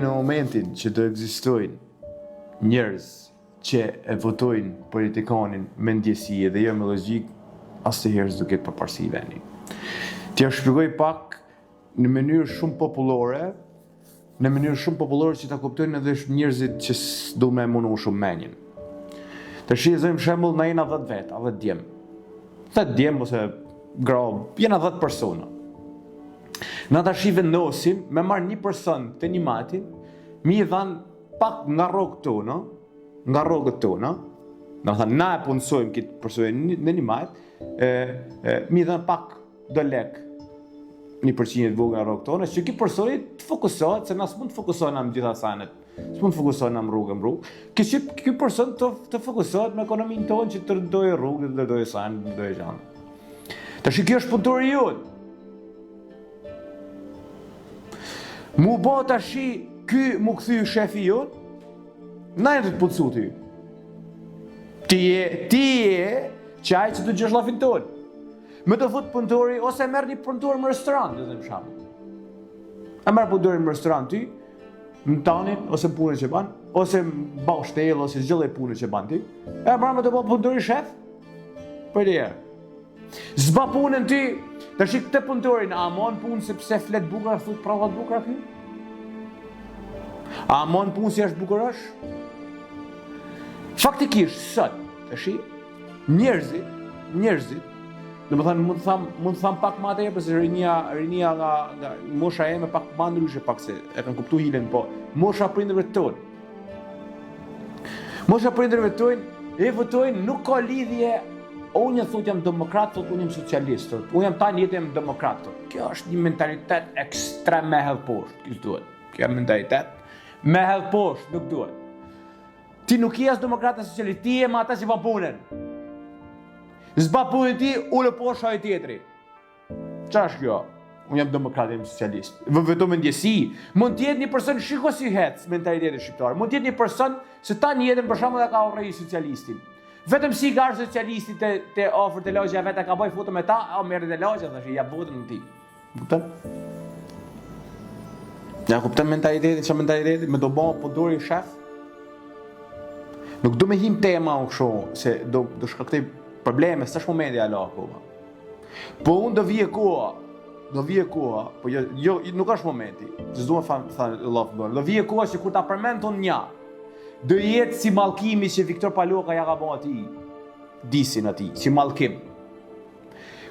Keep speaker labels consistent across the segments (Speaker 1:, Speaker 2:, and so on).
Speaker 1: në momentin që do ekzistojnë njerëz që e votojnë politikanin me ndjesi dhe jo me logjik, asnjëherë s'do ketë përparësi i vendi. T'ja shpjegoj pak në mënyrë shumë popullore, që ta kuptojnë edhe njerëzit që s'do me munu shumë menjen. Të shizojmë shembull na jena 10 vet, 10 djem. 10 djem ose gra, jena 10 persona. Na tash i vendosim me marrë një person të një matin, mi i dhan pak nga rrogët tona, na e punësojmë këtë personë në një mat, mi i dhan pak do lek, 1% të vogël nga rrogët tona, që këtë personi të fokusohet, se na s'mund të fokusohen në gjitha sanet, s'mund të fokusohen në rrugë. Këtë person të fokusohet me ekonominë tonë që të rëndojë rrugë, të rëndojë sanet, të rëndojë gjanë. Tash kjo është punëtori jonë. Mu bo tashi ky mu kthy shefi jonë, na e të punësu ty. Ti je qaj që të gjesh llafin tonë. Me të fut punëtori, ose merr një punëtor në restorant, dhe më shamë. A merr punëtorin në restorant ty, në tanin, ose punën që ban, ose bau shtel, ose zgjellë punën që ban ti, e marr me të bo punëtori shef, për dhe herë. Zba punën ti, të shik të punëtorin, a mon punë sepse flet bukra, thut pravat bukra ky? A mon punë si është bukurash? Faktikisht, sot, të shik, njerëzit, dhe më thënë, mund të tham pak ma të përse rinia nga mosha e me pak ma ndryshe pak se e kanë kuptu hilen, po mosha prindërve tonë. Mosha prindërve tonë e votojnë, nuk ka lidhje, unë thot jam demokrat, thot unë jam socialist, thot unë jam tani jetë jam demokrat, thot. Kjo është një mentalitet ekstrem me hedh poshtë, kjo duhet. Kjo mentalitet me hedh poshtë, nuk duhet. Ti nuk je as demokrat as socialist, ti je me ata që pa punën. Zba punën ti, ullë poshtë hajë tjetri. Qa është kjo? Unë jam demokrat e jam socialist. Vetëm me ndjesi. Mund t'jetë një person shiko si hec mentalitetin shqiptar. Mund t'jetë një person se ta një jetën për shembull e ka urrëj socialistin. Vetëm si ka socialisti te ofër të lagja vetë ka bëj foto me ta, merr të lagja tash ja votën në ti. Kupton? Ja kupton mentalitetin, çfarë mentaliteti me do bë punëtori shef? Nuk do me him tema u kështu se do shkaktoj probleme, s'është momenti alo akoma. Po unë do vije koha, po jo nuk është momenti. S'do të them Allah, do vije koha që kur ta përmend ton nja, do jetë si mallkimi që Viktor Paloka ja ka bën atij. Disin atij, si mallkim.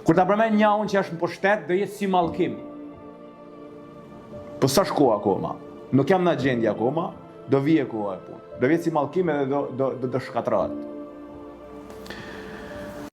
Speaker 1: Kur ta përmend nja unë që është në pushtet, do jetë si mallkim. Po s'është koha akoma. Nuk jam në agjendë akoma, do vije koha e punë. Do vjetë si mallkim edhe do shkatërrohet.